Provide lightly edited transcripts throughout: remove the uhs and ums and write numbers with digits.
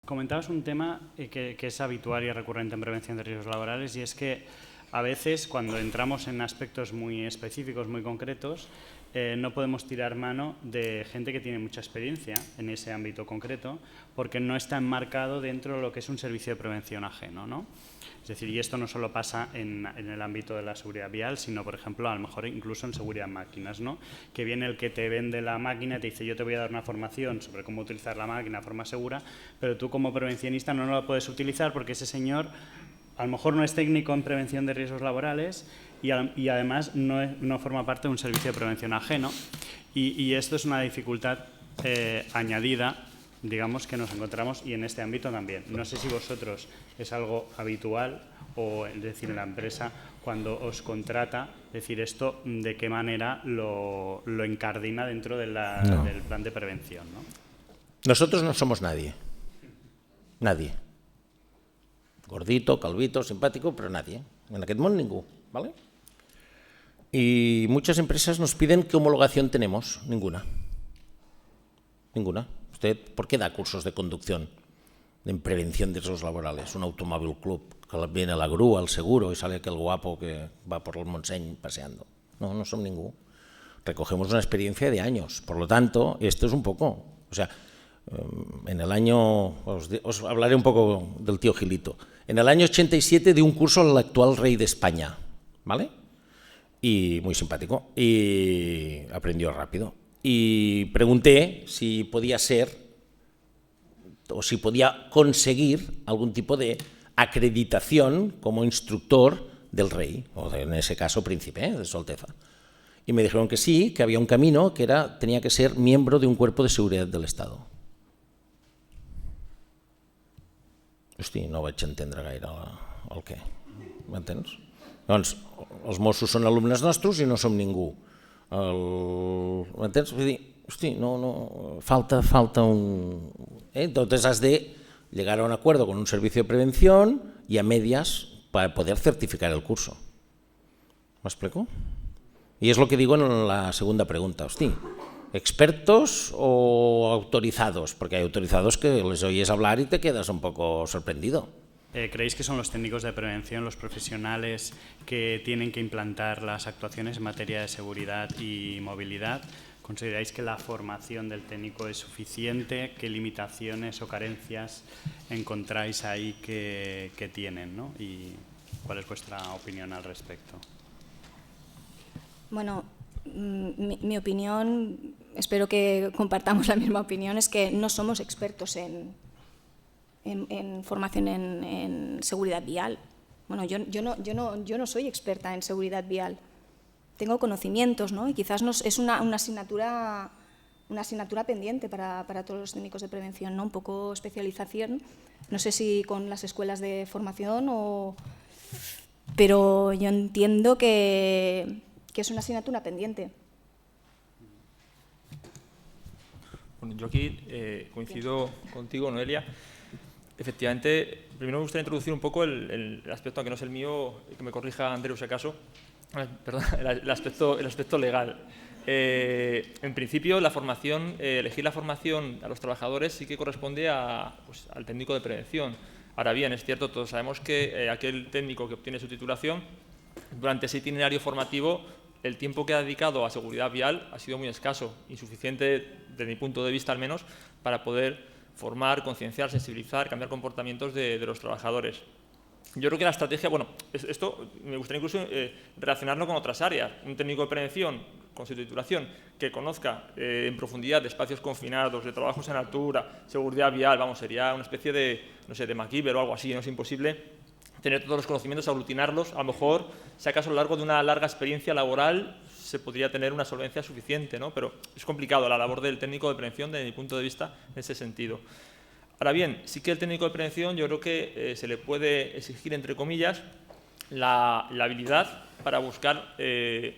Comentabas un tema que es habitual y recurrente en prevención de riesgos laborales, y es que a veces cuando entramos en aspectos muy específicos, muy concretos, no podemos tirar mano de gente que tiene mucha experiencia en ese ámbito concreto, porque no está enmarcado dentro de lo que es un servicio de prevención ajeno, ¿no? Es decir, y esto no solo pasa en el ámbito de la seguridad vial, sino, por ejemplo, a lo mejor incluso en seguridad máquinas, ¿no? Que viene el que te vende la máquina y te dice, yo te voy a dar una formación sobre cómo utilizar la máquina de forma segura, pero tú como prevencionista no la puedes utilizar porque ese señor a lo mejor no es técnico en prevención de riesgos laborales y además no forma parte de un servicio de prevención ajeno. Y esto es una dificultad añadida, digamos, que nos encontramos, y en este ámbito también. No sé si vosotros es algo habitual, o es decir, en la empresa, cuando os contrata, es decir, esto de qué manera lo incardina dentro de del plan de prevención, ¿no? Nosotros no somos nadie. Nadie. Gordito, calvito, simpático, pero nadie. En aquest món ningú, ¿vale? Y muchas empresas nos piden qué homologación tenemos. Ninguna. Ninguna. ¿Usted por qué da cursos de conducción en prevención de riesgos laborales? Un automóvil club, que viene la grúa, el seguro, y sale aquel guapo que va por el Montseny paseando. No, no somos ningú. Recogemos una experiencia de años. Por lo tanto, esto es un poco... O sea, en el año... Os hablaré un poco del tío Gilito. En el año 87 di un curso al actual rey de España, ¿vale? Y muy simpático. Y aprendió rápido. Y pregunté si podía ser o si podía conseguir algún tipo de acreditación como instructor del rey, o en ese caso príncipe, de Su Alteza. Y me dijeron que sí, que había un camino, que tenía que ser miembro de un cuerpo de seguridad del Estado. Hosti, no vaig entendre gaire el què. M'entens? Doncs els Mossos són alumnes nostres i no som ningú. ¿M'entens? Vull dir, hosti, no, falta un... Entonces has de llegar a un acuerdo con un servicio de prevención y a medias para poder certificar el curso. ¿Me explico? Y es lo que digo en la segunda pregunta. Hosti, ¿expertos o autorizados? Porque hay autorizados que les oyes hablar y te quedas un poco sorprendido. ¿Creéis que son los técnicos de prevención, los profesionales que tienen que implantar las actuaciones en materia de seguridad y movilidad? ¿Consideráis que la formación del técnico es suficiente? ¿Qué limitaciones o carencias encontráis ahí que tienen, ¿no? ¿Y cuál es vuestra opinión al respecto? Bueno, mi opinión, espero que compartamos la misma opinión, es que no somos expertos en formación en seguridad vial. Bueno, yo no soy experta en seguridad vial. Tengo conocimientos, ¿no? Y quizás es una asignatura pendiente para todos los técnicos de prevención, ¿no? Un poco especialización, no sé si con las escuelas de formación pero yo entiendo que es una asignatura pendiente. Bueno, yo aquí coincido contigo, Noelia. Efectivamente, primero me gustaría introducir un poco el aspecto, aunque no es el mío, que me corrija Andreu si acaso, perdón, el aspecto legal. En principio, la formación, elegir la formación a los trabajadores sí que corresponde al técnico de prevención. Ahora bien, es cierto, todos sabemos que aquel técnico que obtiene su titulación, durante ese itinerario formativo, el tiempo que ha dedicado a seguridad vial ha sido muy escaso, insuficiente, desde mi punto de vista al menos, para poder formar, concienciar, sensibilizar, cambiar comportamientos de los trabajadores. Yo creo que la estrategia, bueno, esto me gustaría incluso relacionarlo con otras áreas. Un técnico de prevención con su titulación que conozca en profundidad de espacios confinados, de trabajos en altura, seguridad vial, vamos, sería una especie de, no sé, de MacGyver o algo así, no es imposible tener todos los conocimientos, aglutinarlos. A lo mejor, si acaso a lo largo de una larga experiencia laboral se podría tener una solvencia suficiente, ¿no? Pero es complicado la labor del técnico de prevención desde mi punto de vista en ese sentido. Ahora bien, sí que el técnico de prevención yo creo que se le puede exigir, entre comillas, la habilidad para buscar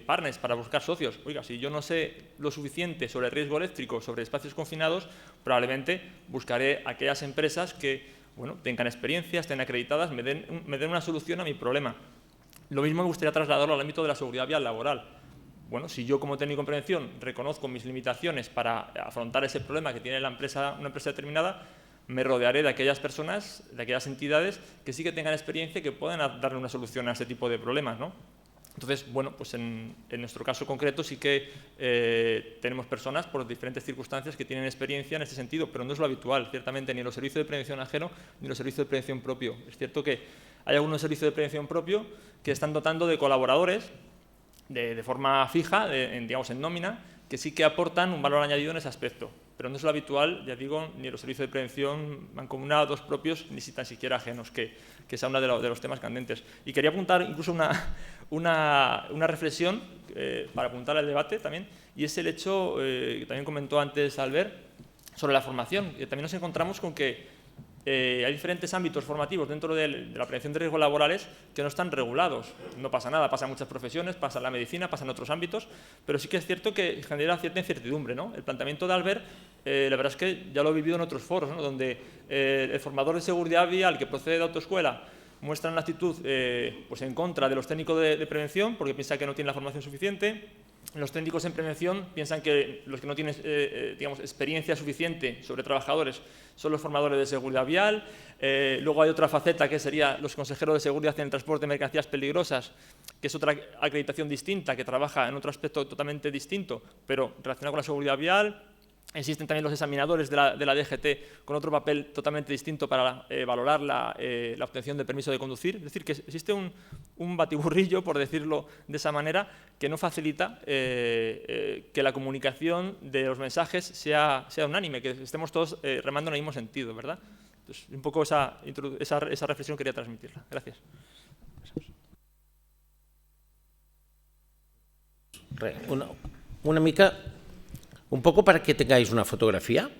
partners, para buscar socios. Oiga, si yo no sé lo suficiente sobre riesgo eléctrico, sobre espacios confinados, probablemente buscaré aquellas empresas que tengan experiencias, estén acreditadas, me den una solución a mi problema. Lo mismo me gustaría trasladarlo al ámbito de la seguridad vial laboral. Bueno, si yo como técnico en prevención reconozco mis limitaciones para afrontar ese problema que tiene una empresa determinada, me rodearé de aquellas personas, de aquellas entidades que sí que tengan experiencia y que puedan darle una solución a este tipo de problemas, ¿no? Entonces, bueno, pues en nuestro caso concreto sí que tenemos personas por diferentes circunstancias que tienen experiencia en este sentido, pero no es lo habitual, ciertamente, ni en los servicios de prevención ajeno ni en los servicios de prevención propio. Es cierto que hay algunos servicios de prevención propio que están dotando de colaboradores de forma fija, digamos en nómina, que sí que aportan un valor añadido en ese aspecto. Pero no es lo habitual, ya digo, ni los servicios de prevención mancomunados propios, ni tan siquiera ajenos, que sea uno de los temas candentes. Y quería apuntar incluso una reflexión para apuntar al debate también, y es el hecho, que también comentó antes Albert, sobre la formación. También nos encontramos con que hay diferentes ámbitos formativos dentro de la prevención de riesgos laborales que no están regulados. No pasa nada, pasa en muchas profesiones, pasa en la medicina, pasa en otros ámbitos, pero sí que es cierto que genera cierta incertidumbre, ¿no? El planteamiento de Albert, la verdad es que ya lo he vivido en otros foros, ¿no? Donde el formador de seguridad vial que procede de autoescuela muestra una actitud pues en contra de los técnicos de prevención porque piensa que no tienen la formación suficiente. Los técnicos en prevención piensan que los que no tienen digamos, experiencia suficiente sobre trabajadores son los formadores de seguridad vial. Luego hay otra faceta que sería los consejeros de seguridad en el transporte de mercancías peligrosas, que es otra acreditación distinta, que trabaja en otro aspecto totalmente distinto, pero relacionado con la seguridad vial. Existen también los examinadores de la DGT con otro papel totalmente distinto para valorar la obtención del permiso de conducir. Es decir, que existe un batiburrillo, por decirlo de esa manera, que no facilita que la comunicación de los mensajes sea unánime, que estemos todos remando en el mismo sentido, ¿verdad? Entonces, un poco esa reflexión quería transmitirla. Gracias. Una mica... Un poco para que tengáis una fotografía,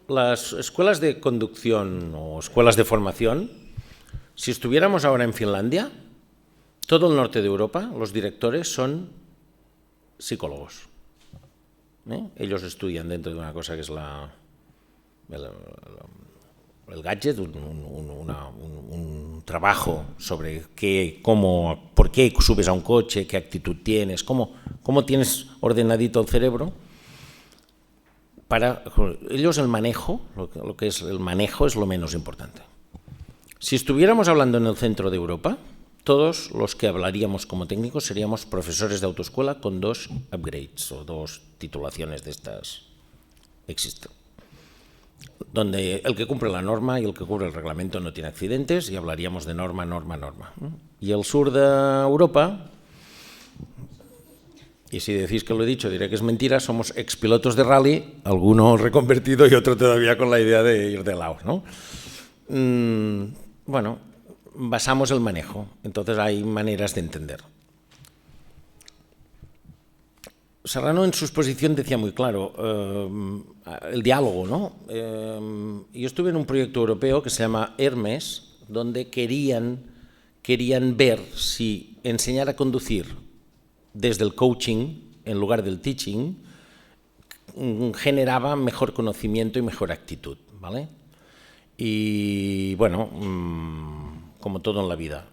las escuelas de conducción o escuelas de formación, si estuviéramos ahora en Finlandia, todo el norte de Europa, los directores son psicólogos. Ellos estudian dentro de una cosa que es el gadget, un trabajo sobre por qué subes a un coche, qué actitud tienes, cómo tienes ordenadito el cerebro. Para ellos el manejo, lo que es el manejo es lo menos importante. Si estuviéramos hablando en el centro de Europa, todos los que hablaríamos como técnicos seríamos profesores de autoescuela con 2 upgrades o 2 titulaciones de estas existen. Donde el que cumple la norma y el que cubre el reglamento no tiene accidentes y hablaríamos de norma. Y el sur de Europa, y si decís que lo he dicho diré que es mentira, somos expilotos de rally, alguno reconvertido y otro todavía con la idea de ir de lado, ¿no? Bueno, basamos el manejo, entonces hay maneras de entender. Serrano en su exposición decía muy claro el diálogo, ¿no? Yo estuve en un proyecto europeo que se llama Hermes, donde querían ver si enseñar a conducir desde el coaching en lugar del teaching generaba mejor conocimiento y mejor actitud, ¿vale? Y bueno, como todo en la vida,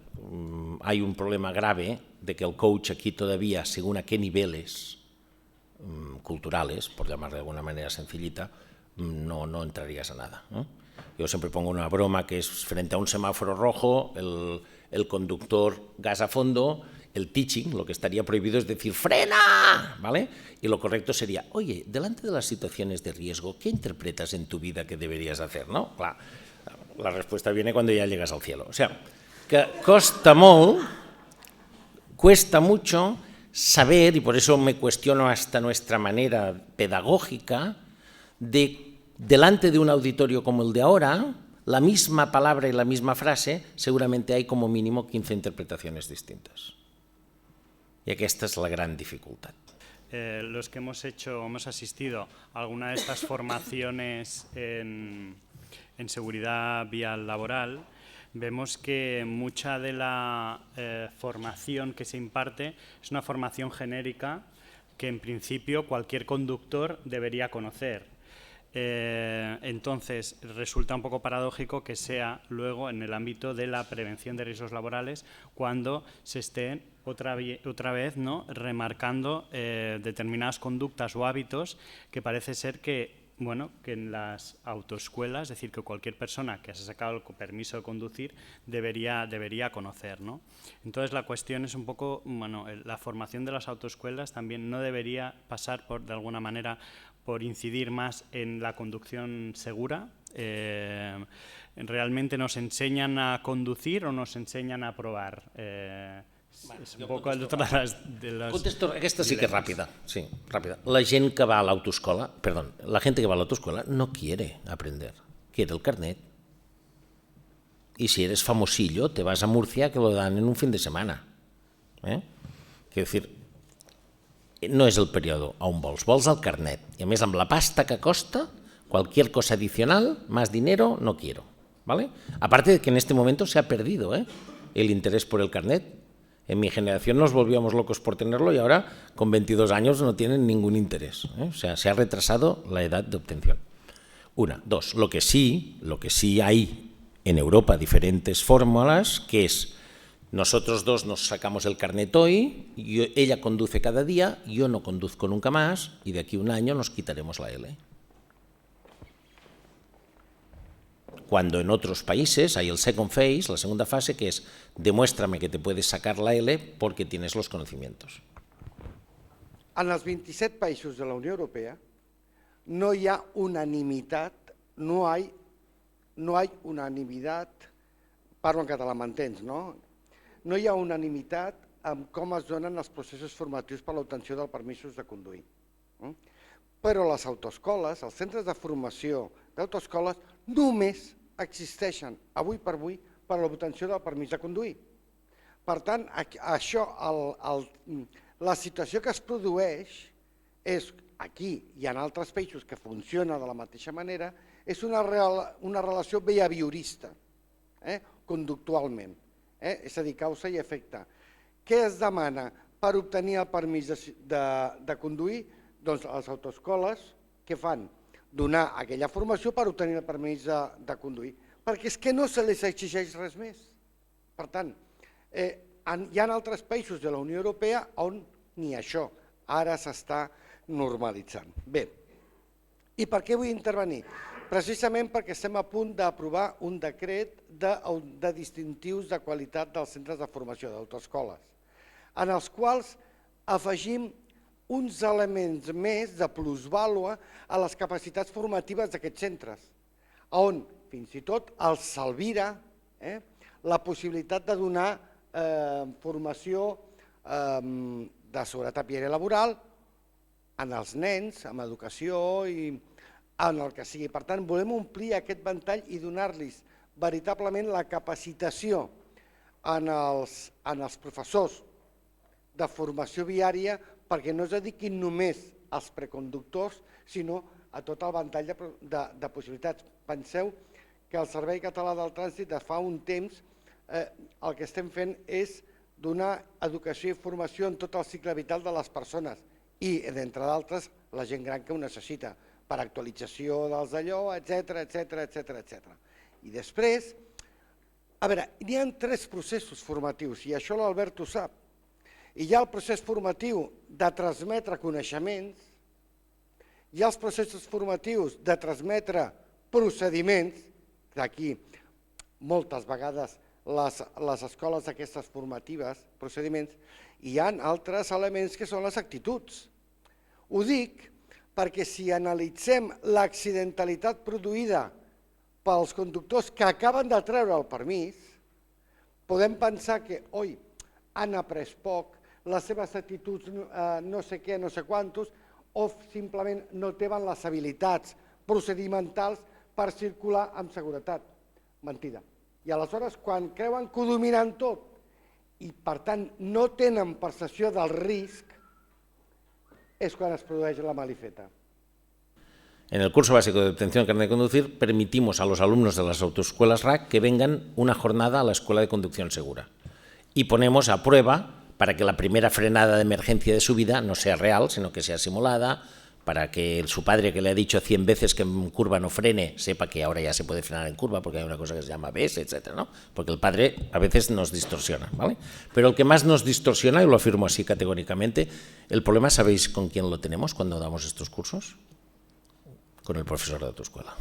hay un problema grave de que el coach aquí todavía, según a qué niveles culturales, por llamarlo de alguna manera sencillita, no entrarías a nada, ¿no? Yo siempre pongo una broma que es frente a un semáforo rojo, el conductor gas a fondo, el teaching, lo que estaría prohibido es decir ¡frena!, ¿vale? Y lo correcto sería, oye, delante de las situaciones de riesgo, ¿qué interpretas en tu vida que deberías hacer? ¿No? Clar, la respuesta viene cuando ya llegas al cielo. O sea, que cuesta mucho saber, y por eso me cuestiono hasta nuestra manera pedagógica, delante de un auditorio como el de ahora, la misma palabra y la misma frase, seguramente hay como mínimo 15 interpretaciones distintas. Y aquesta es la gran dificultad. Los que hemos asistido a alguna de estas formaciones en seguridad vial laboral, vemos que mucha de la formación que se imparte es una formación genérica que en principio cualquier conductor debería conocer. Entonces resulta un poco paradójico que sea luego en el ámbito de la prevención de riesgos laborales cuando se estén otra vez, ¿no?, remarcando determinadas conductas o hábitos que parece ser que bueno, que en las autoescuelas, es decir, que cualquier persona que se ha sacado el permiso de conducir debería conocer, ¿no? Entonces la cuestión es un poco, bueno, la formación de las autoescuelas también no debería pasar de alguna manera por incidir más en la conducción segura. ¿Realmente nos enseñan a conducir o nos enseñan a probar? És un poc el de les... Contesto, aquesta sí que es rápida, sí, rápida. La gent que va a l'autoescola, perdón, la gente que va a la autoescuela no quiere aprender, quiere el carnet. Y si eres famosillo, te vas a Murcia que lo dan en un fin de semana. Quiero decir, no és el període on vols el carnet. I a més, amb la pasta que costa, cualquier cosa adicional, más dinero, no quiero. ¿Vale? Aparte de que en este momento se ha perdido el interés por el carnet. En mi generación nos volvíamos locos por tenerlo y ahora con 22 años no tienen ningún interés. O sea, se ha retrasado la edad de obtención. Una. Dos, lo que sí hay en Europa diferentes fórmulas, que es nosotros dos nos sacamos el carnet hoy, ella conduce cada día, yo no conduzco nunca más y de aquí a un año nos quitaremos la L. Cuando en otros países hay el second phase, la segunda fase, que es demuéstrame que te puedes sacar la L porque tienes los conocimientos. En els 27 països de la Unió Europea no hi ha unanimitat, no hay unanimitat, parlo en català, m'entens, no? No hi ha unanimitat en com es donen els processos formatius per a l'obtenció dels permisos de conduir. Però les autoescoles, els centres de formació d'autoescoles, només existeixen avui per avui per a l'obtenció del permís de conduir. Per tant, això, la situació que es produeix és, aquí i en altres països que funciona de la mateixa manera, és una relació behaviorista, conductualment, és a dir, causa i efecte. Què es demana per obtenir el permís de conduir? Doncs les autoescoles, què fan? Donar aquella formació per obtenir el permís de conduir, perquè és que no se les exigeix res més. Per tant, hi ha altres països de la Unió Europea on ni això ara s'està normalitzant. Bé, i per què vull intervenir? Precisament perquè estem a punt d'aprovar un decret de distintius de qualitat dels centres de formació d'autoescoles, en els quals afegim uns elements més de plusvàlua a les capacitats formatives d'aquests centres, on fins i tot els s'alvira la possibilitat de donar formació de seguretat viària laboral en els nens, amb educació i en el que sigui. Per tant, volem omplir aquest ventall i donar-los veritablement la capacitació en els professors de formació viària perquè no es dediquin només als preconductors, sinó a tot el ventall de possibilitats. Penseu que el Servei Català del Trànsit de fa un temps el que estem fent és donar educació i formació en tot el cicle vital de les persones i, d'entre d'altres, la gent gran que ho necessita, per actualització dels d'allò, etc. I després, a veure, hi ha 3 processos formatius, i això l'Albert ho sap. Hi ha el procés formatiu de transmetre coneixements, hi ha els processos formatius de transmetre procediments, d'aquí moltes vegades les escoles aquestes formatives, procediments, i hi ha altres elements que són les actituds. Ho dic perquè si analitzem l'accidentalitat produïda pels conductors que acaben de treure el permís, podem pensar que, oi, han après poc, les seves actituds no sé què, no sé quantos, o simplement no tenen les habilitats procedimentals per circular amb seguretat. Mentida. I aleshores, quan creuen que ho dominen tot i, per tant, no tenen percepció del risc, es quan es produeix la malifeta. En el curso básico de obtención de carnet de conducir permitimos a los alumnos de las autoescuelas RAC que vengan una jornada a la Escuela de Conducción Segura y ponemos a prueba para que la primera frenada de emergencia de su vida no sea real, sino que sea simulada, para que su padre, que le ha dicho 100 veces que en curva no frene, sepa que ahora ya se puede frenar en curva porque hay una cosa que se llama ABS, etc., ¿no? Porque el padre a veces nos distorsiona, ¿vale? Pero el que más nos distorsiona, y lo afirmo así categóricamente, el problema, ¿sabéis con quién lo tenemos cuando damos estos cursos? con el profesor de tu escuela.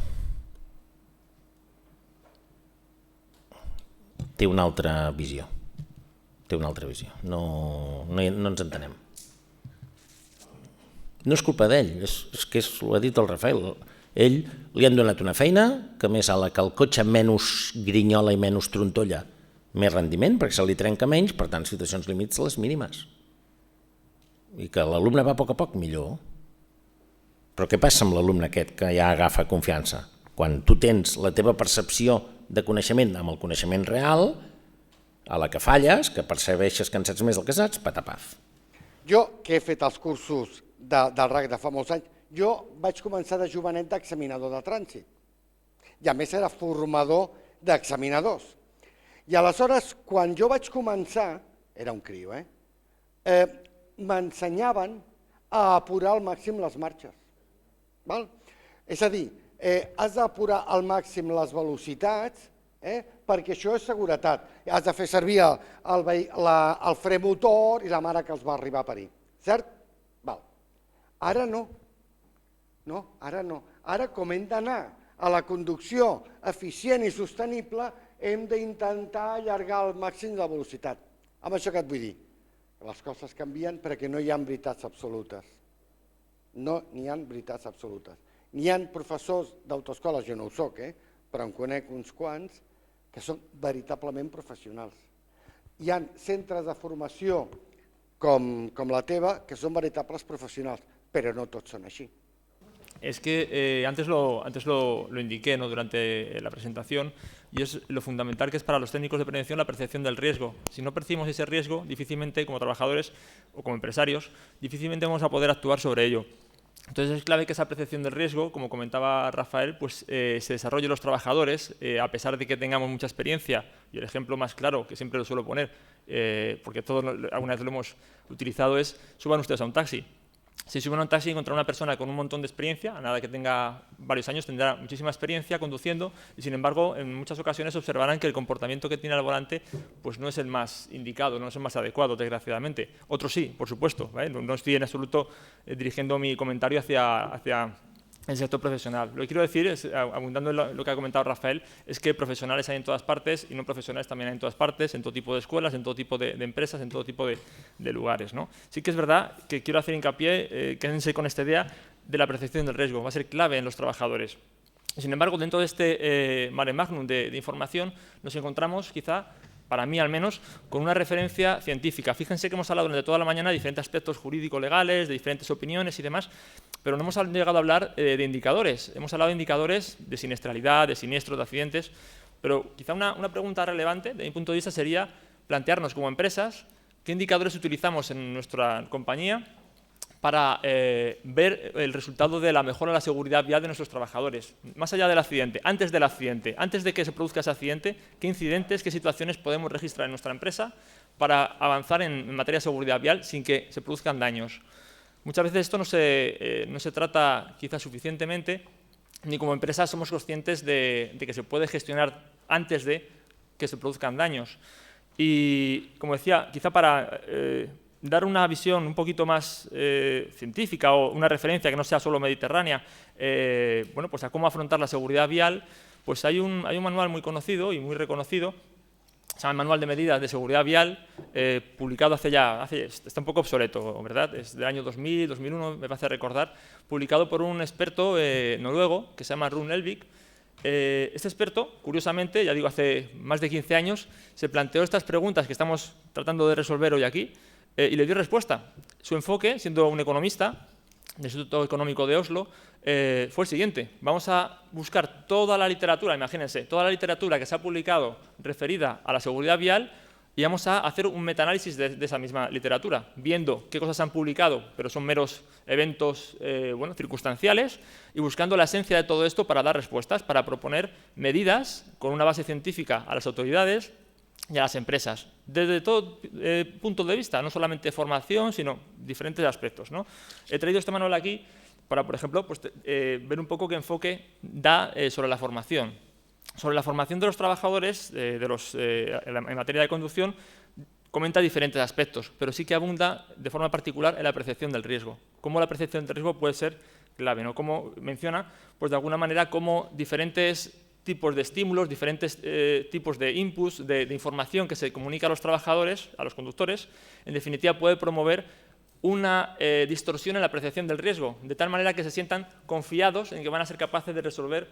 Té una altra visió. No ens entenem. No és culpa d'ell, és que ho ha dit el Rafael. Ell li han donat una feina que més a la que el cotxe menys grinyola i menys trontolla, més rendiment, perquè se li trenca menys, per tant, situacions límits les mínimes. I que l'alumne va a poc, millor. Però què passa amb l'alumne aquest que ja agafa confiança? Quan tu tens la teva percepció de coneixement amb el coneixement real, a la que falles, que percebeixes que en saps més del que saps, patapaf. Jo, que he fet els cursos del RAC de fa molts anys, jo vaig començar de jovenet d'examinador de trànsit. I a més era formador d'examinadors. I aleshores, quan jo vaig començar, era un criu, m'ensenyaven a apurar al màxim les marxes. És a dir, has d'apurar al màxim les velocitats, perquè això és seguretat. Has de fer servir el fre motor i la mare que els va arribar a parir. Cert? Ara no. Ara no. Ara, com hem d'anar a la conducció eficient i sostenible, hem d'intentar allargar al màxim la velocitat. Amb això què et vull dir? Les coses canvien perquè no hi ha veritats absolutes. No n'hi ha veritats absolutes. N'hi ha professors d'autoescoles, jo no ho soc, però en conec uns quants, que són veritablement professionals. Hi ha centres de formació com la teva que són veritables professionals, pero no todos son así. Es que antes lo indiqué, ¿no?, durante la presentación, y es lo fundamental que es para los técnicos de prevención la percepción del riesgo. Si no percibimos ese riesgo, difícilmente, como trabajadores o como empresarios, difícilmente vamos a poder actuar sobre ello. Entonces es clave que esa percepción del riesgo, como comentaba Rafael, pues se desarrolle en los trabajadores, a pesar de que tengamos mucha experiencia. Y el ejemplo más claro, que siempre lo suelo poner, porque todos alguna vez lo hemos utilizado, es: suban ustedes a un taxi. Si suben a un taxi y encuentran una persona con un montón de experiencia, a nada que tenga varios años, tendrá muchísima experiencia conduciendo, y sin embargo, en muchas ocasiones observarán que el comportamiento que tiene al volante pues no es el más indicado, no es el más adecuado, desgraciadamente. Otros sí, por supuesto, ¿vale? No estoy en absoluto dirigiendo mi comentario hacia el sector profesional. Lo que quiero decir, abundando en lo que ha comentado Rafael, es que profesionales hay en todas partes y no profesionales también hay en todas partes, en todo tipo de escuelas, en todo tipo de empresas, en todo tipo de lugares, ¿no? Sí que es verdad que quiero hacer hincapié, quédense con esta idea de la percepción del riesgo, va a ser clave en los trabajadores. Sin embargo, dentro de este mare magnum de información nos encontramos, quizá, para mí al menos, con una referencia científica. Fíjense que hemos hablado durante toda la mañana de diferentes aspectos jurídico-legales, de diferentes opiniones y demás, pero no hemos llegado a hablar de indicadores. Hemos hablado de indicadores de siniestralidad, de siniestros, de accidentes, pero quizá una pregunta relevante, de mi punto de vista, sería plantearnos como empresas qué indicadores utilizamos en nuestra compañía para ver el resultado de la mejora de la seguridad vial de nuestros trabajadores. Más allá del accidente, antes del accidente, antes de que se produzca ese accidente, qué incidentes, qué situaciones podemos registrar en nuestra empresa para avanzar en materia de seguridad vial sin que se produzcan daños. Muchas veces esto no se trata quizás suficientemente, ni como empresa somos conscientes de que se puede gestionar antes de que se produzcan daños. Y, como decía, quizá para dar una visión un poquito más científica o una referencia que no sea solo mediterránea, bueno, pues a cómo afrontar la seguridad vial, pues hay un manual muy conocido y muy reconocido, se llama el Manual de Medidas de Seguridad Vial, publicado está un poco obsoleto, ¿verdad? Es del año 2000, 2001, me parece recordar, publicado por un experto noruego que se llama Rune Elvik. Este experto, curiosamente, ya digo, hace más de 15 años, se planteó estas preguntas que estamos tratando de resolver hoy aquí, y le dio respuesta. Su enfoque, siendo un economista del Instituto Económico de Oslo, fue el siguiente: vamos a buscar toda la literatura, imagínense, toda la literatura que se ha publicado referida a la seguridad vial, y vamos a hacer un metaanálisis de esa misma literatura, viendo qué cosas se han publicado, pero son meros eventos circunstanciales, y buscando la esencia de todo esto para dar respuestas, para proponer medidas con una base científica a las autoridades y a las empresas, desde todo punto de vista, no solamente formación, sino diferentes aspectos, ¿no? He traído este manual aquí para, por ejemplo, pues, ver un poco qué enfoque da sobre la formación. Sobre la formación de los trabajadores en materia de conducción, comenta diferentes aspectos, pero sí que abunda de forma particular en la percepción del riesgo. Cómo la percepción del riesgo puede ser clave, ¿no? Como menciona, pues de alguna manera, como diferentes tipos de estímulos, diferentes tipos de inputs, de información que se comunica a los trabajadores, a los conductores, en definitiva puede promover una distorsión en la apreciación del riesgo, de tal manera que se sientan confiados en que van a ser capaces de resolver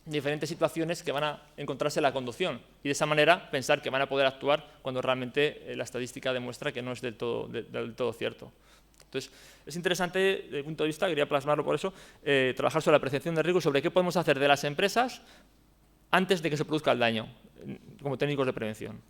diferentes situaciones que van a encontrarse en la conducción y de esa manera pensar que van a poder actuar cuando realmente la estadística demuestra que no es del todo cierto. Entonces, es interesante, desde el punto de vista, quería plasmarlo por eso, trabajar sobre la apreciación de riesgo, sobre qué podemos hacer de las empresas antes de que se produzca el daño, como técnicos de prevención.